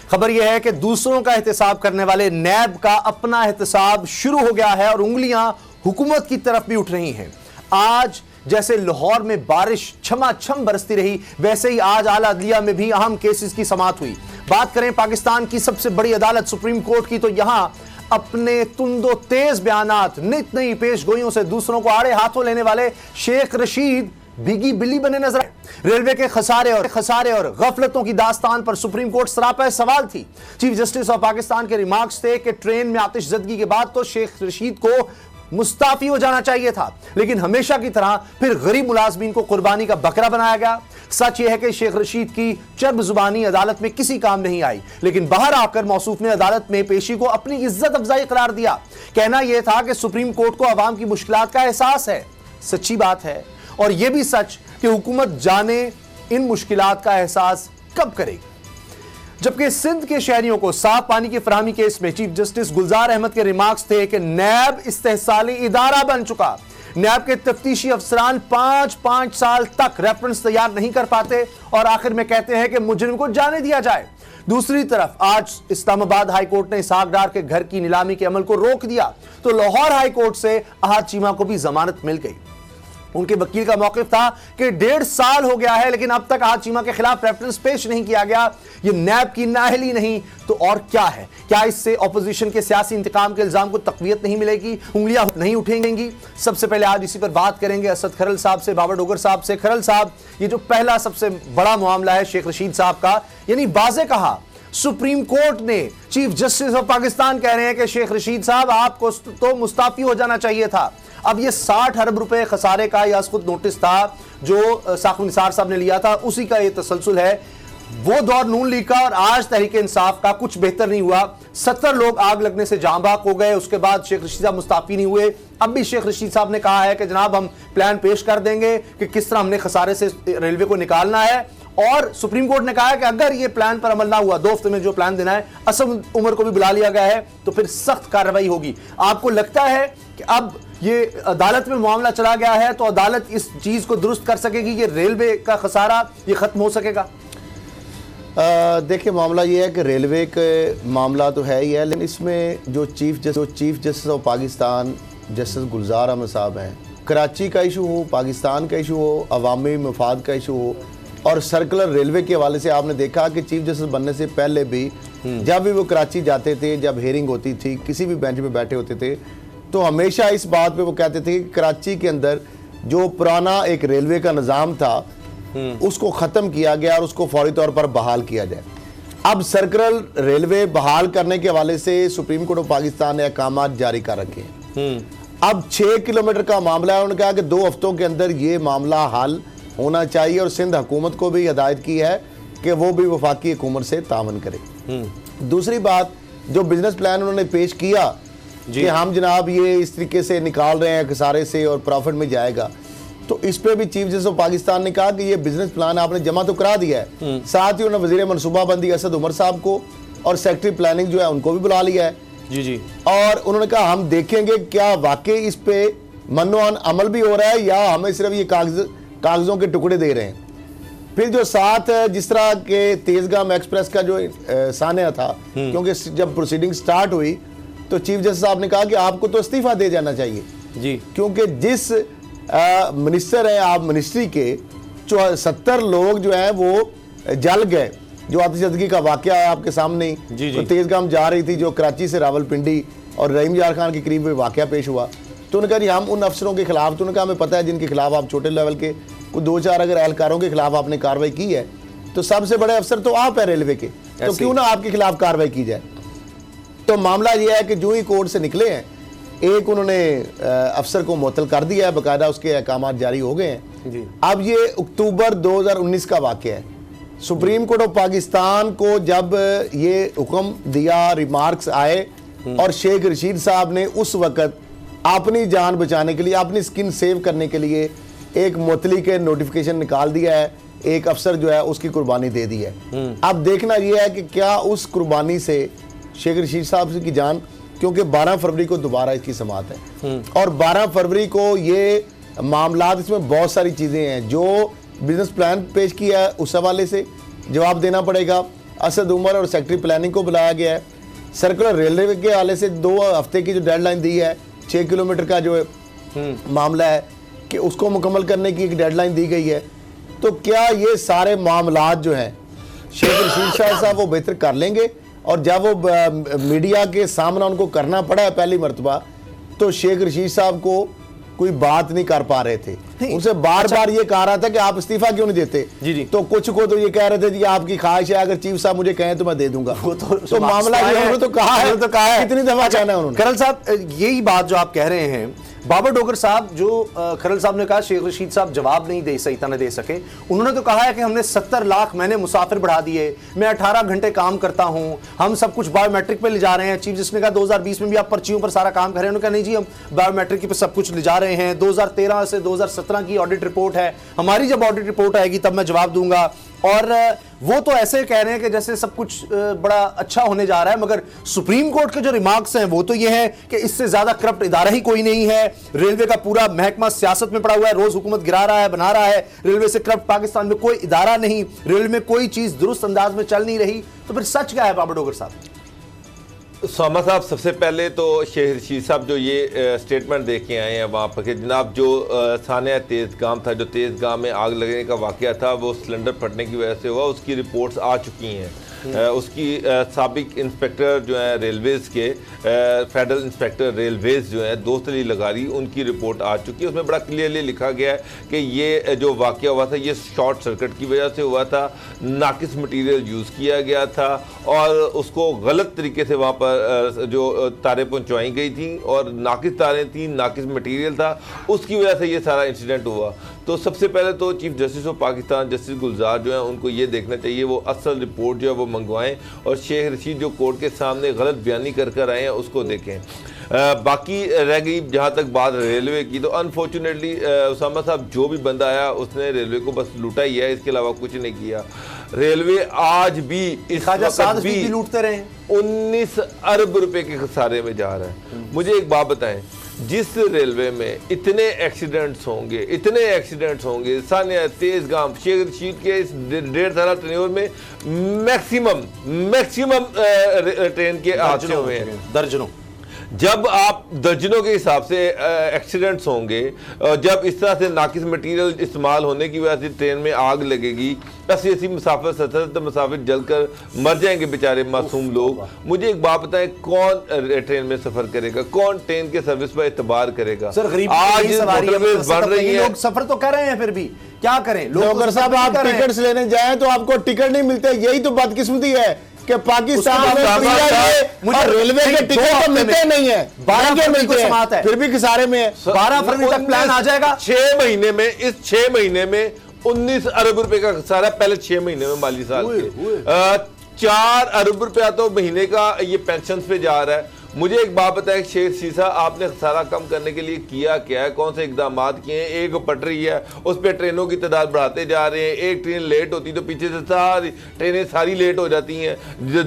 खबर यह है कि दूसरों का एहतसाब करने वाले नैब का अपना एहतसाब शुरू हो गया है और उंगलियां हुकूमत की तरफ भी उठ रही हैं। आज जैसे लाहौर में बारिश छमाछम बरसती रही, वैसे ही आज आला अदलिया में भी अहम केसेस की समाअत हुई। बात करें पाकिस्तान की सबसे बड़ी अदालत सुप्रीम कोर्ट की, तो यहां अपने तुंदो तेज बयानात, नित नई पेशगोइयों से दूसरों को आड़े हाथों लेने वाले शेख रशीद भीगी बिल्ली बने नजर आए। रेलवे के खसारे और गफलतों की दास्तान पर सुप्रीम कोर्ट सरापा सवाल थी। चीफ जस्टिस ऑफ पाकिस्तान के रिमार्क्स थे कि ट्रेन में आतिशजदगी के बाद तो शेख रशीद को मुस्ताफी हो जाना चाहिए था, लेकिन हमेशा की तरह फिर गरीब मुलाजमीन को कुर्बानी का बकरा बनाया गया। सच यह है कि शेख रशीद की चर्ब जुबानी अदालत में किसी काम नहीं आई, लेकिन बाहर आकर मौसूफ ने अदालत में पेशी को अपनी इज्जत अफजाई करार दिया। कहना यह था कि सुप्रीम कोर्ट को अवाम की मुश्किलात का एहसास है। सच्ची बात है, और यह भी सच कि हुकूमत जाने इन मुश्किलात का एहसास कब करेगी। जबकि सिंध के शहरियों को साफ पानी की फराहमी केस में चीफ जस्टिस गुलजार अहमद के रिमार्क्स थे कि नैब इस्तेहसाली इदारा बन चुका। नैब के तफ्तीशी अफसरान 5 साल तक रेफरेंस तैयार नहीं कर पाते और आखिर में कहते हैं कि मुजरिम को जाने दिया जाए। दूसरी तरफ आज इस्लामाबाद हाई कोर्ट ने इसहाक डार के घर की नीलामी के अमल को रोक दिया, तो लाहौर हाई कोर्ट से अहाद चीमा को भी जमानत मिल गई। उनके वकील का मौक़िफ़ था कि 1.5 साल हो गया है, लेकिन अब तक अहाद चीमा के खिलाफ रेफरेंस पेश नहीं किया गया। ये नैब की नाअहली नहीं तो और क्या है? क्या इससे ऑपोजिशन के सियासी इंतकाम के इल्जाम को तक़वियत नहीं मिलेगी, उंगलियां नहीं उठेंगी? सबसे पहले आज इसी पर बात करेंगे असद खरल साहब से, बाबर डोगर साहब से। खरल साहब, ये जो पहला सबसे बड़ा मामला है शेख रशीद साहब का, यानी वाज़े कहा सुप्रीम कोर्ट ने, चीफ जस्टिस ऑफ पाकिस्तान कह रहे हैं कि शेख रशीद साहब आपको तो मुस्ताफी हो जाना चाहिए था। अब ये 60 अरब रुपए खसारे का या खुद नोटिस था जो साकिब निसार साहब ने लिया था, उसी का ये तसलसल है। वो दौर नून लीग का और आज तहरीक इंसाफ का कुछ बेहतर नहीं हुआ। 70 लोग आग लगने से जाँ बाक हो गए। उसके बाद शेख रशीद साहब मुस्ताफी नहीं हुए। अब भी शेख रशीद साहब ने कहा है कि जनाब हम प्लान पेश कर देंगे कि किस तरह हमने खसारे से रेलवे को निकालना है, और सुप्रीम कोर्ट ने कहा है कि अगर ये प्लान पर अमल ना हुआ, 2 हफ्ते में जो प्लान देना है, असद उमर को भी बुला लिया गया है, तो फिर सख्त कार्रवाई होगी। आपको लगता है कि अब ये अदालत में मामला चला गया है तो अदालत इस चीज को दुरुस्त कर सकेगी कि रेलवे का खसारा ये खत्म हो सकेगा? देखिए, मामला ये है कि रेलवे के मामला तो है ही है, लेकिन इसमें जो chief justice of Pakistan justice Gulzar Ahmed साहब हैं, कराची का इशू हो, पाकिस्तान का इशू हो, अवामी मफाद का इशू हो, और सर्कुलर रेलवे के हवाले से आपने देखा कि चीफ जस्टिस बनने से पहले भी जब भी वो कराची जाते थे, जब हेयरिंग होती थी, किसी भी बेंच में बैठे होते थे, तो हमेशा इस बात पे वो कहते थे कि कराची के अंदर जो पुराना एक रेलवे का निज़ाम था उसको ख़त्म किया गया और उसको फौरी तौर पर बहाल किया जाए। अब सर्कुलर रेलवे बहाल करने के हवाले से सुप्रीम कोर्ट ऑफ पाकिस्तान ने अहकाम जारी कर रखे हैं। अब 6 किलोमीटर का मामला है, उन्होंने कहा कि 2 हफ्तों के अंदर ये मामला हल होना चाहिए, और सिंध हुकूमत को भी हिदायत की है कि वो भी वफाकी हुकूमत से तावन करे। दूसरी बात, जो बिजनेस प्लान उन्होंने पेश किया कि हम जनाब ये इस तरीके से निकाल रहे हैं खसारे से और प्रॉफिट में जाएगा, तो इस पे भी चीफ जस्टिस ऑफ पाकिस्तान ने कहा कि ये बिजनेस प्लान आपने जमा तो करा दिया है, साथ ही उन्होंने वजीर मनसूबाबंदी असद उमर साहब को और सेक्रेटरी प्लानिंग जो है उनको भी बुला लिया है। जी। और उन्होंने कहा हम देखेंगे क्या वाकई इस पे मनोअन अमल भी हो रहा है या हमें सिर्फ ये कागजों के टुकड़े दे रहे हैं। फिर जो साथ जिस तरह के तेजगाम एक्सप्रेस का जो सान्या था, क्योंकि जब प्रोसीडिंग स्टार्ट हुई तो चीफ जस्टिस साहब ने कहा कि आपको तो इस्तीफा दे जाना चाहिए जी, क्योंकि जिस मिनिस्टर हैं आप मिनिस्ट्री के, 70 लोग जो हैं वो जल गए। जो आतिशजदगी का वाकया है आपके सामने ही, तो तेजगाम जा रही थी जो कराची से रावलपिंडी और रहीम यार खान के करीब वाकया पेश हुआ, तो उन्होंने कहा जी हम उन अफसरों के खिलाफ, तो उन्होंने कहा हमें पता है जिनके खिलाफ आप छोटे लेवल के कोई 2-4 अगर एहलकारों के खिलाफ आपने कार्रवाई की है, तो सबसे बड़े अफसर तो आप है रेलवे के, तो क्यों ना आपके खिलाफ कार्रवाई की जाए। तो मामला यह है कि जो ही कोर्ट से निकले हैं, एक उन्होंने अफसर को मुअत्तल कर दिया है, बाकायदा उसके अहकाम जारी हो गए हैं। अब ये अक्टूबर 2019 का वाकया है। सुप्रीम कोर्ट ऑफ पाकिस्तान को जब ये हुक्म दिया, रिमार्क्स आए, और शेख रशीद साहब ने उस वक़्त अपनी जान बचाने के लिए, अपनी स्किन सेव करने के लिए एक मुअत्तली के नोटिफिकेशन निकाल दिया है, एक अफसर जो है उसकी कुर्बानी दे दी है। अब देखना यह है कि क्या उस कुर्बानी से शेख रशीद साहब की जान, क्योंकि 12 फरवरी को दोबारा इसकी समाअत है, और 12 फरवरी को ये मामला, इसमें बहुत सारी चीज़ें हैं। जो बिजनेस प्लान पेश किया है उस हवाले से जवाब देना पड़ेगा, असद उमर और सेक्रेटरी प्लानिंग को बुलाया गया है। सर्कुलर रेलवे के हवाले से 2 हफ्ते की जो डेडलाइन दी है, 6 किलोमीटर का जो मामला है कि उसको मुकम्मल करने की एक डेडलाइन दी गई है। तो क्या ये सारे मामलात जो हैं शेख रशीद शाह साहब वो बेहतर कर लेंगे? और जब वो मीडिया के सामने उनको करना पड़ा है पहली मरतबा, तो शेख रशीद साहब को कोई बात नहीं कर पा रहे थे। उनसे बार बार ये कहा रहा था कि आप इस्तीफा क्यों नहीं देते। जी। तो कुछ को तो ये कह रहे थे जी आपकी ख्वाहिश है, अगर चीफ साहब मुझे कहें तो मैं दे दूंगा। तो मामला ये उन्होंने तो कहा है, कितनी दफा कहना है उन्होंने। खरल साहब, यही बात जो आप कह रहे हैं, बाबर डोगर साहब जो खरल साहब ने कहा शेख रशीद साहब जवाब नहीं दे सही तरह दे सके, उन्होंने तो कहा है कि हमने 70 लाख मैंने मुसाफिर बढ़ा दिए, मैं 18 घंटे काम करता हूं, हम सब कुछ बायोमेट्रिक पे ले जा रहे हैं। चीफ जस्टिस ने कहा 2020 में भी आप पर्चियों पर सारा काम कर रहे हैं, उन्होंने कहा नहीं जी हम बायोमेट्रिक पे सब कुछ ले जा रहे हैं। 2013 से 2017 की ऑडिट रिपोर्ट है, हमारी जब ऑडिट रिपोर्ट आएगी तब मैं जवाब दूंगा। और वो तो ऐसे कह रहे हैं कि जैसे सब कुछ बड़ा अच्छा होने जा रहा है, मगर सुप्रीम कोर्ट के जो रिमार्क्स हैं वो तो ये है कि इससे ज्यादा करप्ट इदारा ही कोई नहीं है। रेलवे का पूरा महकमा सियासत में पड़ा हुआ है, रोज हुकूमत गिरा रहा है, बना रहा है। रेलवे से करप्ट पाकिस्तान में कोई इदारा नहीं, रेलवे में कोई चीज दुरुस्त अंदाज में चल नहीं रही। तो फिर सच क्या है बाबर डोगर साहब? सोमा साहब, सबसे पहले तो शेख रशीद साहब जो ये स्टेटमेंट दे के आए हैं वहाँ पर कि जनाब जो सानिया तेज़गाम था, जो तेज़गाम में आग लगने का वाक़या था वो सिलेंडर फटने की वजह से हुआ, उसकी रिपोर्ट्स आ चुकी हैं। उसकी साबिक इंस्पेक्टर जो है रेलवेज़ के, फेडरल इंस्पेक्टर रेलवेज़ जो है दोस्त अली लगारी, उनकी रिपोर्ट आ चुकी है। उसमें बड़ा क्लियरली लिखा गया है कि ये जो वाक़या हुआ था ये शॉर्ट सर्किट की वजह से हुआ था, नाकिस मटीरियल यूज़ किया गया था और उसको गलत तरीके से वहाँ पर जो तारें पहुँचवाई गई थी और नाकिस तारें थी, नाकिस मटीरियल था, उसकी वजह से ये सारा इंसिडेंट हुआ। तो सबसे पहले तो chief justice of Pakistan justice Gulzar जो है उनको ये देखना चाहिए वो असल रिपोर्ट जो है वो मंगवाएं और शेख रशीद जो कोर्ट के सामने गलत बयानी कर आए हैं उसको देखें। बाकी रह गई जहाँ तक बात रेलवे की, तो अनफॉर्चुनेटली उसामा साहब जो भी बंदा आया उसने रेलवे को बस लूटा ही है, इसके अलावा कुछ नहीं किया। रेलवे आज भी इस वक्त भी लूटते रहे, 19 अरब रुपए के खसारे में जा रहा है। मुझे एक बात बताएं, जिस रेलवे में इतने एक्सीडेंट्स होंगे सानिया तेज़गाम शेख रशीद के इस 1.5 साल टेन्योर में मैक्सिमम ट्रेन के हादसे हुए हैं, दर्जनों। जब आप दर्जनों के हिसाब से एक्सीडेंट्स होंगे और जब इस तरह से नाकिस मटीरियल इस्तेमाल होने की वजह से ट्रेन में आग लगेगी, 80 मुसाफिर 70 मुसाफिर जलकर मर जाएंगे बेचारे मासूम लोग। मुझे एक बात बताएं, कौन ट्रेन में सफर करेगा, कौन ट्रेन के सर्विस पर एतबार करेगा? सर गरीब आज मोटरवेज बढ़ रही है, लोग सफर तो कर रहे हैं, फिर भी क्या करें लोग? अगर साहब आप टिकट लेने जाएं तो आपको टिकट नहीं मिलते, यही तो बदकिस्मती है कि पाकिस्तान में और रेलवे के टिकट तो मिलते नहीं है, 12 मिलते हैं, फिर भी किसारे में है। 12 फरवरी तक प्लान आ जाएगा। 6 महीने में, इस 6 महीने में 19 अरब रुपए का खसारा पहले 6 महीने में माली साल के। 4 अरब रुपया तो महीने का ये पेंशन पे जा रहा है। मुझे एक बात बताएं शेख शीशा, आपने खसारा कम करने के लिए किया क्या है, कौन से इकदाम किए हैं? एक पटरी है उस पर ट्रेनों की तादाद बढ़ाते जा रहे हैं, एक ट्रेन लेट होती तो पीछे से सारी ट्रेनें सारी लेट हो जाती हैं।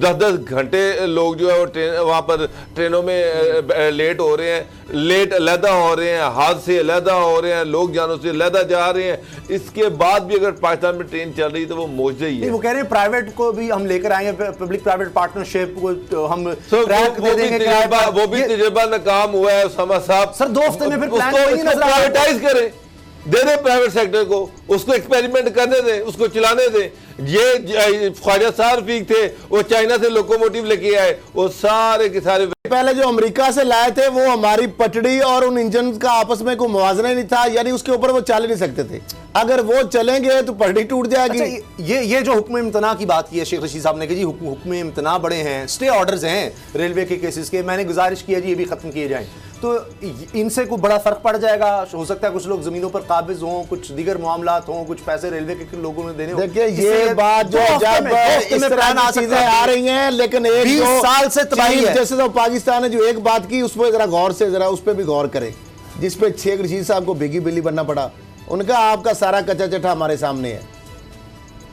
10-10 घंटे लोग जो है वो ट्रेन वहाँ पर ट्रेनों में लेट हो रहे हैं, लेट अलहदा हो रहे हैं, हादसे अलहदा हो रहे हैं, लोग जानों से अलहदा जा रहे हैं। इसके बाद भी अगर पाकिस्तान में ट्रेन चल रही तो वो मौजूद ही है। वो कह रहे हैं प्राइवेट को भी हम लेकर आएंगे, पब्लिक प्राइवेट पार्टनरशिप को हम ट्रैक दे देंगे। वो भी तजुर्बा नाकाम हुआ है उसामा साहब। सर दोस्त में फिर प्लान प्राइवेटाइज करें, दे दे प्राइवेट सेक्टर को, उसको एक्सपेरिमेंट करने दें, उसको चलाने दें। ये ख्वाजा सार रफीक थे, वो चाइना से लोकोमोटिव लेके आए, वो सारे के सारे पहले जो अमेरिका से लाए थे वो हमारी पटड़ी और उन इंजन का आपस में कोई मुवाजना नहीं था, यानी उसके ऊपर वो चल नहीं सकते थे। अगर वो चलेंगे तो पटड़ी टूट जाएगी। अच्छा, ये जो हुक्म इम्तना की बात की है शेख रशीद साहब ने कि जी हुक्म इम्तना बड़े हैं, स्टे ऑर्डर्स हैं रेलवे के केसेस के, मैंने गुजारिश की है जी ये भी खत्म किए जाएं, तो इनसे कोई बड़ा फर्क पड़ जाएगा? हो सकता है कुछ लोग जमीनों पर काबिज हों, कुछ दीगर मामलात हों, कुछ पैसे रेलवे के लोगों ने देने हों। देखिए ये बात जो जब इस तरह की चीजें आ रही हैं, लेकिन 20 साल से तबाही है। जैसे तो पाकिस्तान ने जो एक बात की उस पर जरा गौर से जरा उस पर भी गौर करें, जिस पे शेख रशीद साहब को भीगी बिल्ली बनना पड़ा। उनका आपका सारा कच्चा चट्टा हमारे सामने है,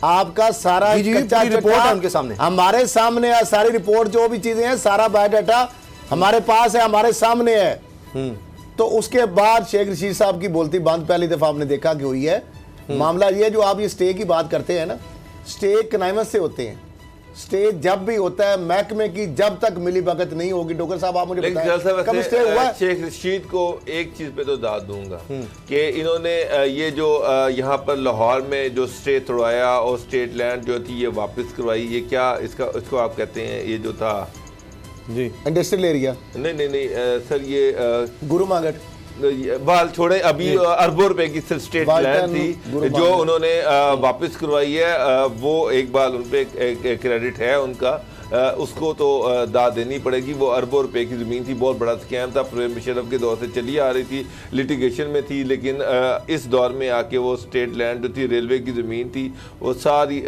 आपका सारा कच्चा चट्टा उनके सामने, हमारे सामने है, सारी रिपोर्ट जो भी चीजें हैं, सारा बायोडाटा हमारे पास है, हमारे सामने है। तो उसके बाद शेख रशीद साहब की बोलती बंद पहली दफा आपने देखा कि हुई है। मामला ये जो आप ये स्टे की बात करते हैं ना, स्टे कनाइमत से होते हैं, स्टे जब भी होता है महकमे की जब तक मिली भगत नहीं होगी, डोगर साहब आप मुझे लेकिन बताएं, जलसा कब स्टे हुआ है? शेख रशीद को एक चीज पे तो दाद दूंगा कि इन्होंने ये जो यहाँ पर लाहौर में जो स्टे तोड़वाया और स्टेट लैंड जो थी ये वापस करवाई, ये क्या इसको आप कहते हैं, ये जो था जी इंडस्ट्रियल एरिया नहीं सर, ये गुरु मागट बाल छोड़े, अभी अरबों रुपए की सिर्फ स्टेट लैंड थी जो उन्होंने वापस करवाई है, वो एक बार उन पे क्रेडिट है उनका, उसको तो दाद देनी पड़ेगी। वो अरबों रुपए की ज़मीन थी, बहुत बड़ा स्कैम था, परवेज़ मुशर्रफ के दौर से चली आ रही थी, लिटिगेशन में थी, लेकिन इस दौर में आके वो स्टेट लैंड जो थी, रेलवे की ज़मीन थी, वो सारी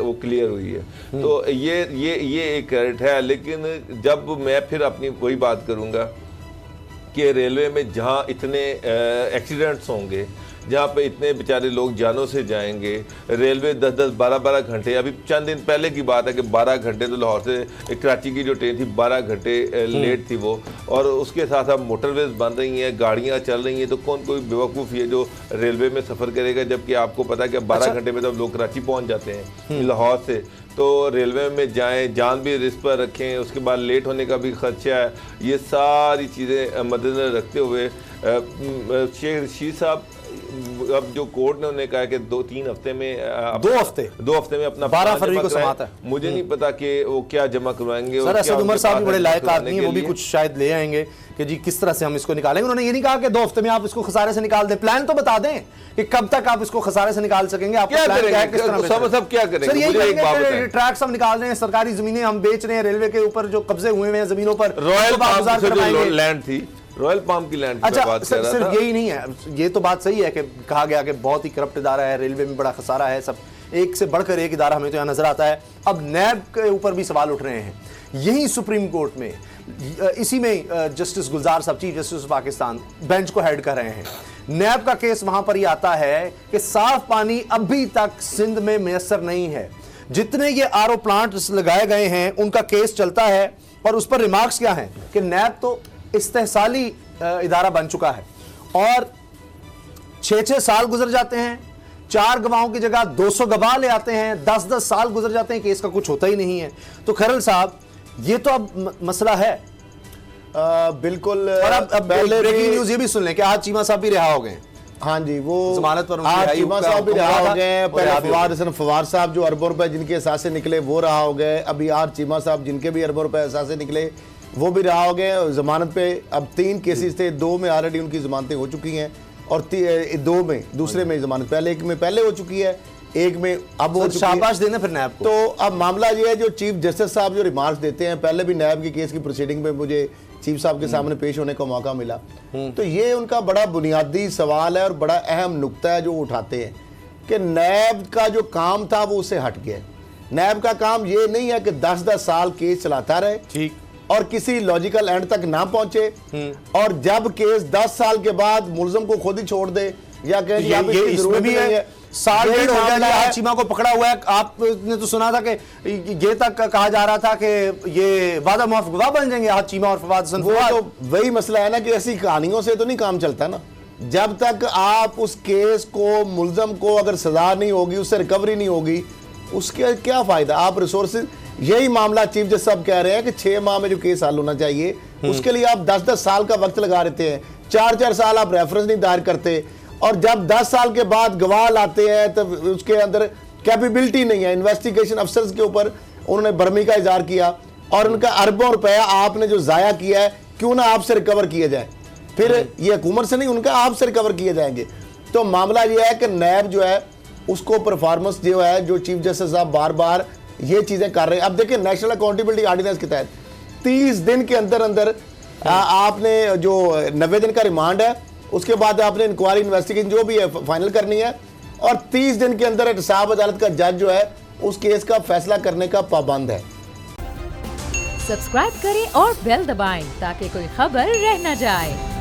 वो क्लियर हुई है। तो ये एक क्रेडिट है। लेकिन जब मैं फिर अपनी वही बात करूँगा कि रेलवे में जहाँ इतने एक्सीडेंट्स होंगे, जहाँ पे इतने बेचारे लोग जानों से जाएंगे, रेलवे 10-10, 12-12 घंटे, अभी चंद दिन पहले की बात है कि 12 घंटे तो लाहौर से कराची की जो ट्रेन थी 12 घंटे लेट थी वो, और उसके साथ अब मोटरवेज बन रही हैं, गाड़ियाँ चल रही हैं, तो कौन कोई बेवकूफ़ ये जो रेलवे में सफ़र करेगा, जबकि आपको पता है कि 12 घंटे में तो लोग कराची पहुँच जाते हैं लाहौर से। तो रेलवे में जाएं, जान भी रिस्क पर रखें, उसके बाद लेट होने का भी खर्चा है। ये सारी चीज़ें मद्देनजर रखते हुए शेख रशीद साहब, अब जो कोर्ट ने उन्हें कहा कि 2-3 हफ्ते में 2 हफ्ते में अपना 12 फरवरी को समाप्त है। मुझे नहीं पता कि वो क्या जमा करवाएंगे। सर असद उमर साहब भी बड़े लायक आदमी हैं, वो भी कुछ शायद ले आएंगे कि जी किस तरह से हम इसको निकालेंगे। उन्होंने ये नहीं कहा कि 2 हफ्ते में आप इसको खसारे से निकाल दें, प्लान तो बता दें कि कब तक आप इसको खसारे से निकाल सकेंगे। आप क्या करेंगे, सब क्या करेंगे? सर यही कहेंगे ट्रैक्स हम निकाल रहे हैं, सरकारी जमीनें हम बेच रहे हैं, रेलवे के ऊपर जो कब्जे हुए हैं जमीनों पर रॉयल लैंड थी, रॉयल पाम की लैंड। अच्छा सर, सिर्फ यही नहीं है, ये तो बात सही है कि कहा गया कि बहुत ही करप्ट इदारा है, रेलवे में बड़ा खसारा है, सब एक से बढ़कर एक इदारा हमें तो यहाँ नजर आता है। अब नैब के ऊपर भी सवाल उठ रहे हैं। यही सुप्रीम कोर्ट में, इसी में जस्टिस गुलजार साहब, चीफ जस्टिस पाकिस्तान, बेंच को हेड कर रहे हैं। नैब का केस वहां पर ही आता है कि साफ पानी अभी तक सिंध में मैसर नहीं है। जितने ये आरओ प्लांट्स लगाए गए हैं उनका केस चलता है, और उस पर रिमार्क्स क्या है कि नैब तो इस्तेहसाली इदारा बन चुका है, और 6-6 साल गुजर जाते हैं, 4 गवाहों की जगह 200 गवाह ले आते हैं, 10-10 साल गुजर जाते हैं, केस का कुछ होता ही नहीं है। तो खैरल साहब ये तो अब मसला है। बिल्कुल। और अब ब्रेकिंग न्यूज ये भी सुन लें कि आज चीमा साहब भी रिहा हो गए। हाँ जी, वो जमानत पर आज चीमा साहब भी रहा हो गए। पहले फवाद साहब जो अरबों रुपए जिनके एहसास से निकले वो रहा हो गए। अभी आज चीमा साहब जिनके भी अरबों रुपए एहसास से निकले वो भी रहा हो गए जमानत पे। अब 3 केसेस थे, 2 में ऑलरेडी उनकी जमानतें हो चुकी हैं, और 2 में, दूसरे में जमानत पहले, 1 में पहले हो चुकी है, 1 में अब हो चुकी है। शाबाश देना फिर नैब को। तो अब मामला ये है, जो चीफ जस्टिस साहब जो रिमार्क्स देते हैं, पहले भी नैब की केस की प्रोसीडिंग में मुझे चीफ साहब के सामने पेश होने का मौका मिला, तो ये उनका बड़ा बुनियादी सवाल है और बड़ा अहम नुक्ता है जो उठाते हैं कि नैब का जो काम था वो उससे हट गया। नैब का काम ये नहीं है कि 10-10 साल केस चलाता रहे, ठीक, और किसी लॉजिकल एंड तक ना पहुंचे, और जब केस 10 साल के बाद मुलजम को खुद ही छोड़ दे, या कहें ये इसमें भी है, साल डेढ़ हो गया चीमा को पकड़ा हुआ है। आपने तो सुना था कि ये तक कहा जा रहा था कि ये वादा मुआफ गवाह बन जाएंगे आज चीमा और फवाद हसन। तो वही मसला है ना कि ऐसी कहानियों से तो नहीं काम चलता ना। जब तक आप उस केस को, मुलजम को अगर सजा नहीं होगी, उससे रिकवरी नहीं होगी, उसके क्या फायदा। आप रिसोर्सेज, यही मामला चीफ जस्टिस साहब कह रहे हैं कि 6 माह में जो केस हल होना चाहिए उसके लिए आप 10-10 साल का वक्त लगा देते हैं, 4-4 साल आप रेफरेंस नहीं दायर करते, और जब 10 साल के बाद गवाह लाते हैं तब उसके अंदर कैपेबिलिटी नहीं है। इन्वेस्टिगेशन अफसर्स के ऊपर उन्होंने बर्मी का इजहार किया, और उनका अरबों रुपया आपने जो जाया किया है क्यों ना आपसे रिकवर किया जाए। फिर ये हुकूमत से नहीं, उनका आपसे रिकवर किए जाएंगे। तो मामला ये है कि नैब जो है उसको परफॉर्मेंस जो है, जो चीफ जस्टिस साहब बार बार ये चीजें कर रहे हैं। अब देखिए, नेशनल अकाउंटेबिलिटी ऑर्डिनेंस के तहत 30 दिन के अंदर अंदर आपने जो 90 दिन का रिमांड है, उसके बाद आपने इंक्वायरी, इन्वेस्टिगेशन जो भी है फाइनल करनी है, और 30 दिन के अंदर एहतसाब अदालत का जज जो है उस केस का फैसला करने का पाबंद है। सब्सक्राइब करें और बेल दबाएं ताकि कोई खबर रह न जाए।